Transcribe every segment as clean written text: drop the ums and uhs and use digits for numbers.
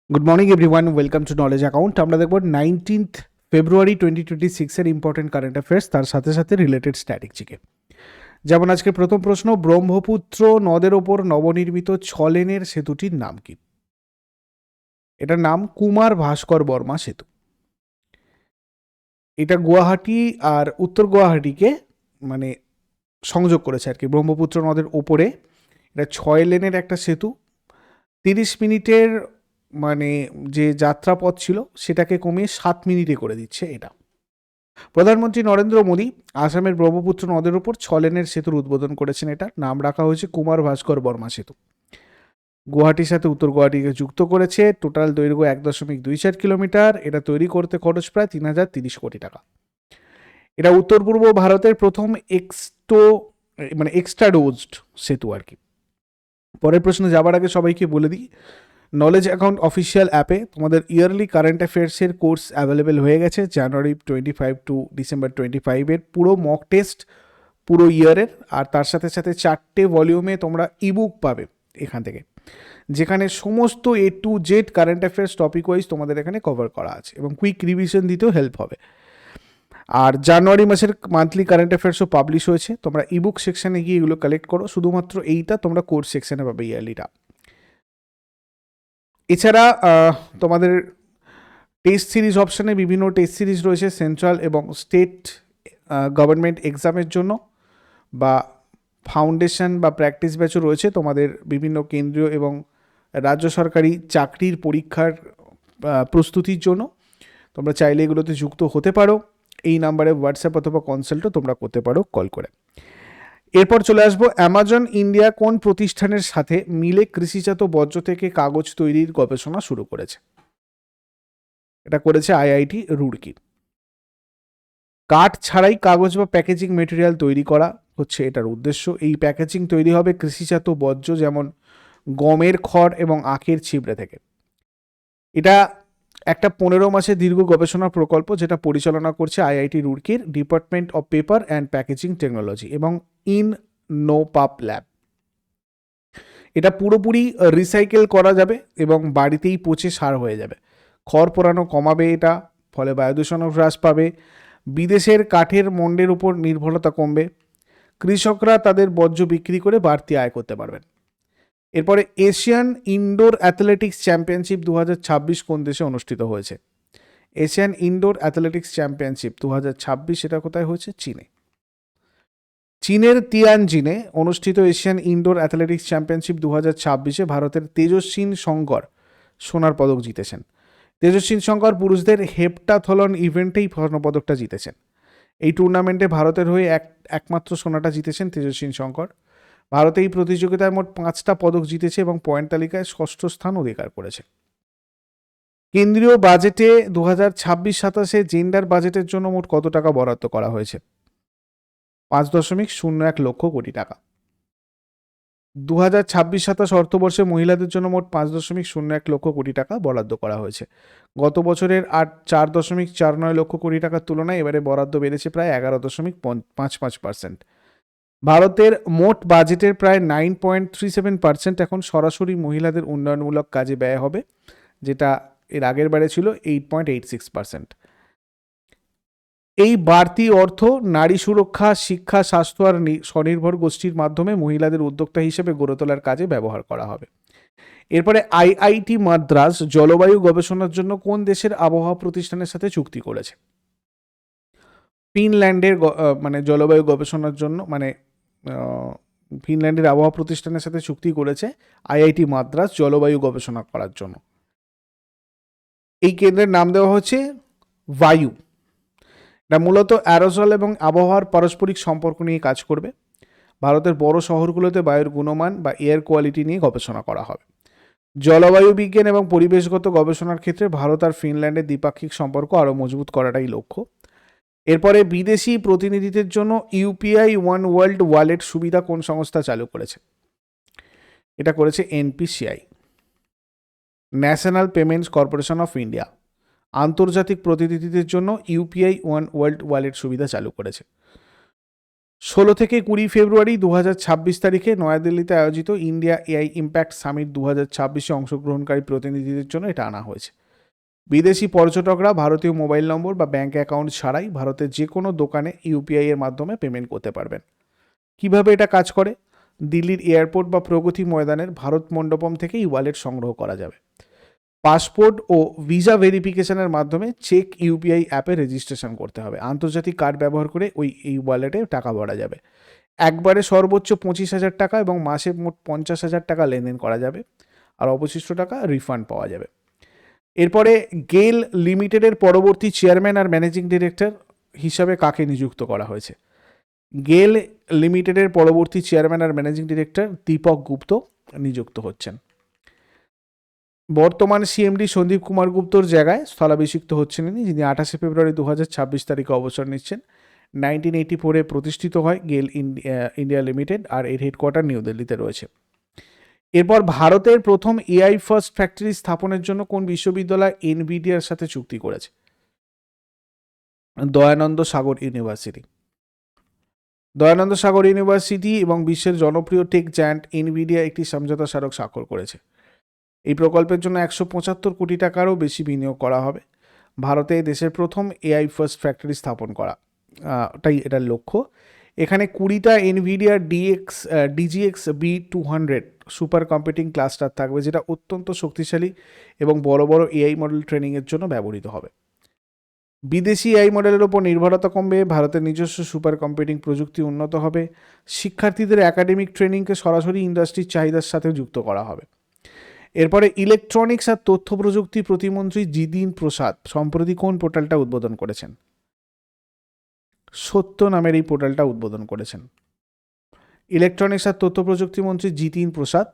Good morning everyone, welcome to knowledge account. আমরা দেখব 19th ফেব্রুয়ারি 2026 important current affairs, তার সাথে সাথে রিলেটেড স্ট্র্যাটেজিকে। যেমন আজকে প্রথম প্রশ্ন, ব্রহ্মপুত্র নদের ওপর নবনির্মিত 6 লেনের সেতুটির নাম কি? এটার নাম কুমার ভাস্কর বর্মা সেতু। এটা গুয়াহাটি আর উত্তর গুয়াহাটিকে মানে সংযোগ করেছে আর কি, ব্রহ্মপুত্র নদের ওপরে। এটা 6 লেনের একটা সেতু। 30 মিনিটের মানে যে যাত্রাপথ ছিল সেটাকে কমিয়ে 7 মিনিটে করে দিচ্ছে এটা। প্রধানমন্ত্রী নরেন্দ্র মোদী আসামের ব্রহ্মপুত্র নদের উপর 6 লেনের সেতুর উদ্বোধন করেছেন। এটা নাম রাখা হয়েছে কুমার ভাস্কর বর্মা সেতু। গুয়াহাটির সাথে উত্তর গুয়াহাটিকে যুক্ত করেছে। টোটাল দৈর্ঘ্য 1.24 কিলোমিটার। এটা তৈরি করতে খরচ প্রায় 3030 কোটি টাকা। এটা উত্তর পূর্ব ভারতের প্রথম এক্সট্রা ডোজড সেতু আর কি। পরের প্রশ্নে যাবার আগে সবাইকে বলে দিই, নলেজ অ্যাকাউন্ট অফিসিয়াল অ্যাপে তোমাদের ইয়ারলি কারেন্ট অ্যাফেয়ার্সের কোর্স অ্যাভেলেবেল হয়ে গেছে। জানুয়ারি 25 টু ডিসেম্বর 25 পুরো মক টেস্ট পুরো ইয়ারের, আর তার সাথে সাথে 4টে ভলিউমে তোমরা ইবুক পাবে এখান থেকে, যেখানে সমস্ত A to Z current affairs topic wise তোমাদের এখানে কভার করা আছে এবং কুইক রিভিশন দিতেও হেল্প হবে। আর জানুয়ারি মাসের মান্থলি কারেন্ট অ্যাফেয়ার্সও পাবলিশ হয়েছে। তোমরা ইবুক সেকশনে গিয়ে এগুলো কালেক্ট করো। শুধুমাত্র এইটা তোমরা কোর্স সেকশনে পাবে ইয়ারলিটা। এছাড়া তোমাদের টেস্ট সিরিজ অপশানে বিভিন্ন টেস্ট সিরিজ রয়েছে সেন্ট্রাল এবং স্টেট গভর্নমেন্ট এক্সামের জন্য, বা ফাউন্ডেশন বা প্র্যাকটিস ব্যাচও রয়েছে তোমাদের বিভিন্ন কেন্দ্রীয় এবং রাজ্য সরকারি চাকরির পরীক্ষার প্রস্তুতির জন্য। তোমরা চাইলে এগুলোতে যুক্ত হতে পারো। এই নাম্বারে হোয়াটসঅ্যাপ অথবা কনসাল্টও তোমরা করতে পারো কল করে। এরপর চলে আসবো, অ্যামাজন ইন্ডিয়া কোন প্রতিষ্ঠানের সাথে মিলে কৃষিজাত বর্জ্য থেকে কাগজ তৈরির গবেষণা শুরু করেছে? এটা করেছে IIT রুড়কি। কাঠ ছাড়াই কাগজ বা প্যাকেজিং মেটেরিয়াল তৈরি করা হচ্ছে এটার উদ্দেশ্য। এই প্যাকেজিং তৈরি হবে কৃষিজাত বর্জ্য, যেমন গমের খড় এবং আখের ছিবড়ে থেকে। এটা একটা 15 মাসের দীর্ঘ গবেষণা প্রকল্প, যেটা পরিচালনা করছে IIT রুড়কির department of paper and packaging technology এবং ইননোপাপ ল্যাব। এটা পুরোপুরি রিসাইকেল করা যাবে এবং বাড়িতেই পচে সার হয়ে যাবে। খড় পোড়ানো কমাবে এটা, ফলে বায়ুদূষণও হ্রাস পাবে। বিদেশের কাঠের মন্ডের উপর নির্ভরতা কমবে। কৃষকরা তাদের বর্জ্য বিক্রি করে বাড়তি আয় করতে পারবেন। এরপরে, এশিয়ান ইনডোর অ্যাথলেটিক্স চ্যাম্পিয়নশিপ 2026 কোন দেশে অনুষ্ঠিত হয়েছে? এশিয়ান ইনডোর অ্যাথলেটিক্স চ্যাম্পিয়নশিপ 2026 এটা কোথায় হয়েছে? চীনে। চীনের তিয়ানজিনে অনুষ্ঠিত এশিয়ান ইনডোর অ্যাথলেটিক্স চ্যাম্পিয়নশিপ 2026-এ ভারতের তেজস্বিন শঙ্কর সোনার পদক জিতেছেন। তেজস্বিন শঙ্কর পুরুষদের হেপ্টাথলন ইভেন্টেই স্বর্ণপদকটা জিতেছেন। এই টুর্নামেন্টে ভারতের হয়ে একমাত্র সোনাটা জিতেছেন তেজস্বিন শঙ্কর। ভারত এই প্রতিযোগিতায় মোট 5টা পদক জিতেছে এবং পয়েন্ট তালিকায় 6ষ্ঠ স্থান অধিকার করেছে। কেন্দ্রীয় বাজেটে 2026-27 জেন্ডার বাজেটের জন্য মোট কত টাকা বরাদ্দ করা হয়েছে? 5.01 লক্ষ কোটি টাকা। 2026-27 অর্থবর্ষে মহিলাদের জন্য মোট 5.01 লক্ষ কোটি টাকা বরাদ্দ করা হয়েছে। গত বছরের 4.49 লক্ষ কোটি টাকার তুলনায় এবারে বরাদ্দ বেড়েছে প্রায় 11.55%। ভারতের মোট বাজেটের প্রায় 9.37% এখন সরাসরি মহিলাদের উন্নয়নমূলক কাজে ব্যয় হবে, যেটা এর আগের বারে ছিল 8.86%। এই বাড়তি অর্থ নারী সুরক্ষা, শিক্ষা, স্বাস্থ্য আর স্বনির্ভর গোষ্ঠীর মাধ্যমে মহিলাদের উদ্যোক্তা হিসেবে গড়ে তোলার কাজে ব্যবহার করা হবে। এরপরে, IIT মাদ্রাজ জলবায়ু গবেষণার জন্য কোন দেশের আবহাওয়া প্রতিষ্ঠানের সাথে চুক্তি করেছে? ফিনল্যান্ডের জলবায়ু গবেষণার জন্য ফিনল্যান্ডের আবহাওয়া প্রতিষ্ঠানের সাথে চুক্তি করেছে IIT মাদ্রাজ জলবায়ু গবেষণা করার জন্য। এই কেন্দ্রের নাম দেওয়া হচ্ছে বায়ু। এটা মূলত অ্যারোসল এবং আবহাওয়ার পারস্পরিক সম্পর্ক নিয়ে কাজ করবে। ভারতের বড় শহরগুলোতে বায়ুর গুণমান বা এয়ার কোয়ালিটি নিয়ে গবেষণা করা হবে। জলবায়ু বিজ্ঞান এবং পরিবেশগত গবেষণার ক্ষেত্রে ভারত আর ফিনল্যান্ডের দ্বিপাক্ষিক সম্পর্ক আরও মজবুত করাটাই লক্ষ্য। এরপরে, বিদেশি প্রতিনিধিদের জন্য UPI ওয়ান ওয়ার্ল্ড ওয়ালেট সুবিধা কোন সংস্থা চালু করেছে? এটা করেছে NPCI, national payments corporation of India. আন্তর্জাতিক প্রতিনিধিদের জন্য UPI ওয়ান ওয়ার্ল্ড ওয়ালেট সুবিধা চালু করেছে। 16 থেকে 20 ফেব্রুয়ারি 2026 তারিখে নয়াদিল্লিতে আয়োজিত ইন্ডিয়া এআই ইম্প্যাক্ট সামিট 2026-এ অংশগ্রহণকারী প্রতিনিধিদের জন্য এটা আনা হয়েছে। বিদেশি পর্যটকরা ভারতীয় মোবাইল নম্বর বা ব্যাঙ্ক অ্যাকাউন্ট ছাড়াই ভারতের যে কোনো দোকানে ইউপিআই এর মাধ্যমে পেমেন্ট করতে পারবেন। কিভাবে এটা কাজ করে? দিল্লির এয়ারপোর্ট বা প্রগতি ময়দানের ভারত মণ্ডপম থেকে ই ওয়ালেট সংগ্রহ করা যাবে। পাসপোর্ট ও ভিসা ভেরিফিকেশনের মাধ্যমে চেক ইউপিআই অ্যাপে রেজিস্ট্রেশন করতে হবে। আন্তর্জাতিক কার্ড ব্যবহার করে এই ওয়ালেটে টাকা ভরা যাবে। একবারে সর্বোচ্চ 25,000 টাকা এবং মাসে মোট 50,000 টাকা লেনদেন করা যাবে, আর অবশিষ্ট টাকা রিফান্ড পাওয়া যাবে। এরপরে গেল লিমিটেডের পরবর্তী চেয়ারম্যান আর ম্যানেজিং ডিরেক্টর হিসাবে কাকে নিযুক্ত করা হয়েছে? গেল লিমিটেডের পরবর্তী চেয়ারম্যান আর ম্যানেজিং ডিরেক্টর দীপক গুপ্ত নিযুক্ত হচ্ছেন। বর্তমান সিএমডি সন্দীপ কুমার গুপ্তর জায়গায় স্থলাভিষিক্ত হচ্ছেন যিনি 28 ফেব্রুয়ারি 2026 তারিখে অবসর নিচ্ছেন। 1984-এ প্রতিষ্ঠিত হয় গেল ইন্ডিয়া লিমিটেড, আর এর হেডকোয়ার্টার নিউ দিল্লিতে রয়েছে। এরপর ভারতের প্রথম এআই ফার্স্ট ফ্যাক্টরি স্থাপনের জন্য কোন বিশ্ববিদ্যালয় এনভিডিয়ার সাথে চুক্তি করেছে? দয়ানন্দ সাগর ইউনিভার্সিটি। দয়ানন্দ সাগর ইউনিভার্সিটি এবং বিশ্বের জনপ্রিয় টেক জায়ান্ট এনভিডিয়া একটি সমঝোতা স্মারক স্বাক্ষর করেছে। এই প্রকল্পের জন্য 175 কোটি টাকারও বেশি বিনিয়োগ করা হবে। ভারতে দেশের প্রথম এআই ফার্স্ট ফ্যাক্টরি স্থাপন করা, তাই এটার লক্ষ্য। এখানে 20টা Nvidia DGX B200 supercomputing cluster থাকবে, যেটা অত্যন্ত শক্তিশালী এবং বড় বড় এআই মডেল ট্রেনিংয়ের জন্য ব্যবহৃত হবে। বিদেশি এআই মডেলের ওপর নির্ভরতা কমবে, ভারতের নিজস্ব সুপার কম্পিউটিং প্রযুক্তি উন্নত হবে। শিক্ষার্থীদের একাডেমিক ট্রেনিংকে সরাসরি ইন্ডাস্ট্রির চাহিদার সাথে যুক্ত করা হবে। এরপরে ইলেকট্রনিক্স আর তথ্য প্রযুক্তি প্রতিমন্ত্রী জিতিন প্রসাদ সম্প্রতি কোন পোর্টালটা উদ্বোধন করেছেন? সত্য নামের এই পোর্টালটা উদ্বোধন করেছেন। ইলেকট্রনিক্স আর তথ্য প্রযুক্তি মন্ত্রী জিতিন প্রসাদ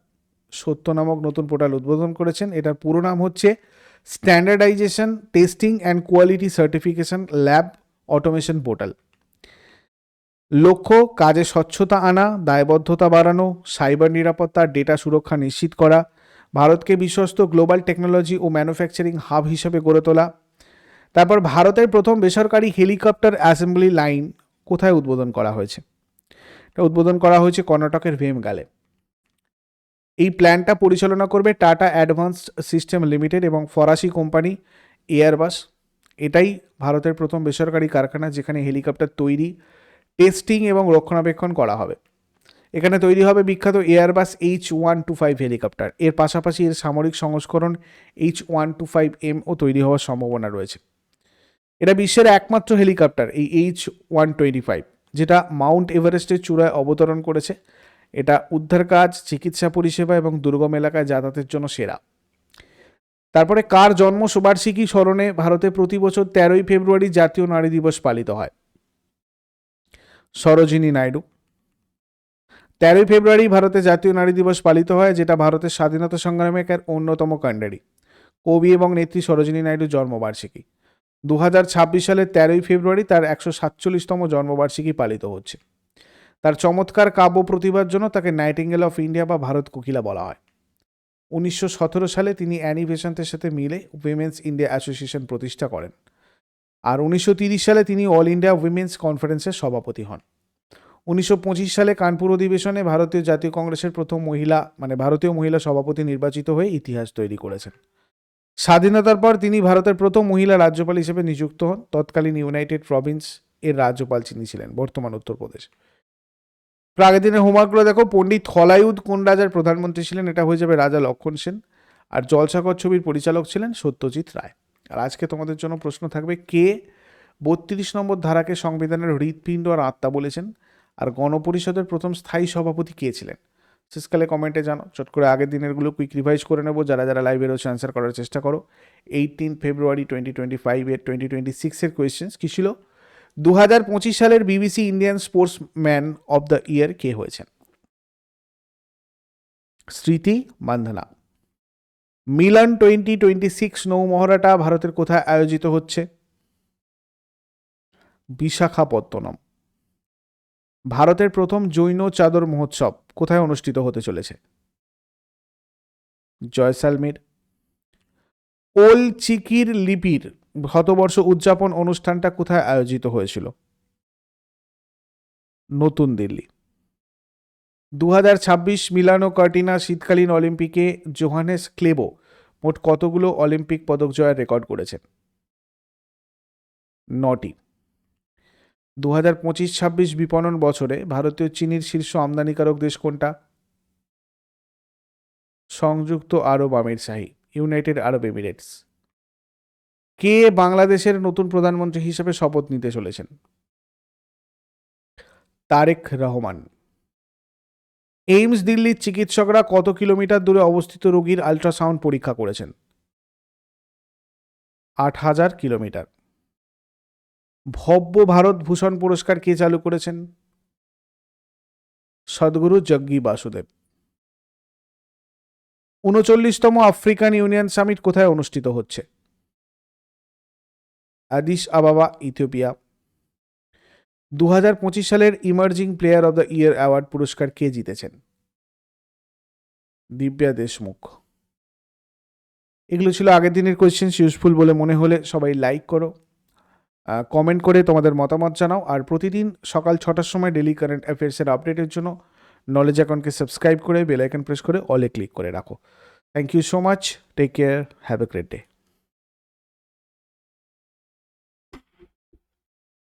সত্য নামক নতুন পোর্টাল উদ্বোধন করেছেন। এটার পুরো নাম হচ্ছে standardisation testing and quality certification lab automation portal. লক্ষ্য কাজে স্বচ্ছতা আনা, দায়বদ্ধতা বাড়ানো, সাইবার নিরাপত্তা, ডেটা সুরক্ষা নিশ্চিত করা, ভারতকে বিশ্বস্ত গ্লোবাল টেকনোলজি ও ম্যানুফ্যাকচারিং হাব হিসেবে গড়ে তোলা। তারপর ভারতের প্রথম বেসরকারি হেলিকপ্টার অ্যাসেম্বলি লাইন কোথায় উদ্বোধন করা হয়েছে? এটা উদ্বোধন করা হয়েছে কর্ণাটকের ভেমগালে। এই প্ল্যানটা পরিচালনা করবে টাটা অ্যাডভান্সড সিস্টেম লিমিটেড এবং ফরাসি কোম্পানি এয়ারবাস। এটাই ভারতের প্রথম বেসরকারি কারখানা যেখানে হেলিকপ্টার তৈরি, টেস্টিং এবং রক্ষণাবেক্ষণ করা হবে। এখানে তৈরি হবে বিখ্যাত এয়ারবাস H125 হেলিকপ্টার। এর পাশাপাশি এর সামরিক সংস্করণ H125M ও তৈরি হওয়ার সম্ভাবনা রয়েছে। এটা বিশ্বের একমাত্র হেলিকপ্টার এই H125 যেটা মাউন্ট এভারেস্টের চূড়ায় অবতরণ করেছে। এটা উদ্ধার কাজ, চিকিৎসা পরিষেবা এবং দুর্গম এলাকায় যাতায়াতের জন্য সেরা। তারপরে কার জন্ম বার্ষিকী স্মরণে ভারতে প্রতি বছর 13ই ফেব্রুয়ারি জাতীয় নারী দিবস পালিত হয়? সরোজিনী নাইডু। 13ই ফেব্রুয়ারি ভারতে জাতীয় নারী দিবস পালিত হয়, যেটা ভারতের স্বাধীনতা সংগ্রামে এক অন্যতম কাণ্ডারি কবি এবং নেত্রী সরোজিনী নাইডুর জন্মবার্ষিকী। 2026 সালের 13ই ফেব্রুয়ারি তার 147তম জন্মবার্ষিকী পালিত হচ্ছে। তার চমৎকার কাব্য প্রতিভার জন্য তাকে নাইটিঙ্গেল অফ ইন্ডিয়া বা ভারত কোকিলা বলা হয়। 1917 সালে তিনি অ্যানি বেসান্তের সাথে মিলে উইমেন্স ইন্ডিয়া অ্যাসোসিয়েশন প্রতিষ্ঠা করেন, আর 1930 সালে তিনি অল ইন্ডিয়া উইমেন্স কনফারেন্সের সভাপতি হন। 1925 সালে কানপুর অধিবেশনে ভারতীয় জাতীয় কংগ্রেসের প্রথম ভারতীয় মহিলা সভাপতি নির্বাচিত হয়ে ইতিহাস তৈরি করেছেন। স্বাধীনতার পর তিনি ভারতের প্রথম মহিলা রাজ্যপাল হিসেবে নিযুক্ত হন। তৎকালীন ইউনাইটেড প্রভিন্স এর রাজ্যপাল তিনি ছিলেন, বর্তমান উত্তরপ্রদেশ। আগের দিনের হোমওয়ার্কগুলো দেখো। পণ্ডিত হলায়ুদ কোন রাজার প্রধানমন্ত্রী ছিলেন? এটা হয়ে যাবে রাজা লক্ষণ সেন। আর জলসাগর ছবির পরিচালক ছিলেন সত্যজিৎ রায়। আর আজকে তোমাদের জন্য প্রশ্ন থাকবে, কে 32 নম্বর ধারাকে সংবিধানের হৃৎপিণ্ড আর আত্মা বলেছেন? আর গণপরিষদের প্রথম স্থায়ী সভাপতি কে ছিলেন? শেষকালে কমেন্টে জানো। চট করে আগের দিনেরগুলো কুইক রিভাইজ করে নেবো। যারা যারা লাইভে রয়েছে অ্যান্সার করার চেষ্টা করো। 18 ফেব্রুয়ারি 2025 এর 2026 এর কোয়েশ্চেন্স কী ছিল? 2025 সালের BBC Indian sportsman of the year কে হয়েছেন? স্মৃতি মান্ধানা। মিলন 2026 নৌমহড়াটা ভারতের কোথায় আয়োজিত হচ্ছে? বিশাখাপত্তনম। ভারতের প্রথম জৈন চাদর মহোৎসব কোথায় অনুষ্ঠিত হতে চলেছে? জয়সালমীর। ওল চিকির লিপির শতবর্ষ উদযাপন অনুষ্ঠানটা কোথায় আয়োজিত হয়েছিল? নতুন দিল্লি। 2026 মিলানো কর্টিনা শীতকালীন অলিম্পিকে জোহানেস ক্লেবো মোট কতগুলো অলিম্পিক পদক জয়ের রেকর্ড করেছেন? 9টি। 2025-26 বিপণন বছরে ভারতীয় চিনির শীর্ষ আমদানিকারক দেশ কোনটা? সংযুক্ত আরব আমিরশাহী, ইউনাইটেড আরব এমিরেটস। কে বাংলাদেশের নতুন প্রধানমন্ত্রী হিসেবে শপথ নিতে চলেছেন? তারেক রহমান। এইমস দিল্লির চিকিৎসকরা কত কিলোমিটার দূরে অবস্থিত রোগীর আল্ট্রাসাউন্ড পরীক্ষা করেছেন? 8,000 কিলোমিটার। ভব্য ভারত ভূষণ পুরস্কার কে চালু করেছেন? সদ্গুরু জগ্গি বাসুদেব। 39তম আফ্রিকান ইউনিয়ন সামিট কোথায় অনুষ্ঠিত হচ্ছে? Addis Ababa, Ethiopia. 2025 সালের emerging player of the year award পুরস্কার কে জিতেছেন? দিব্যা দেশমুখ। এগুলো ছিল আগের দিনের কোয়েশ্চেন্স। ইউজফুল বলে মনে হলে সবাই লাইক করো, কমেন্ট করে তোমাদের মতামত জানাও, আর প্রতিদিন সকাল 6টার সময় ডেলি কারেন্ট অ্যাফেয়ার্সের আপডেটের জন্য নলেজ অ্যাকাউন্টকে সাবস্ক্রাইব করে বেল আইকন প্রেস করে অলে ক্লিক করে রাখো। Thank you so much, take care, have a great day.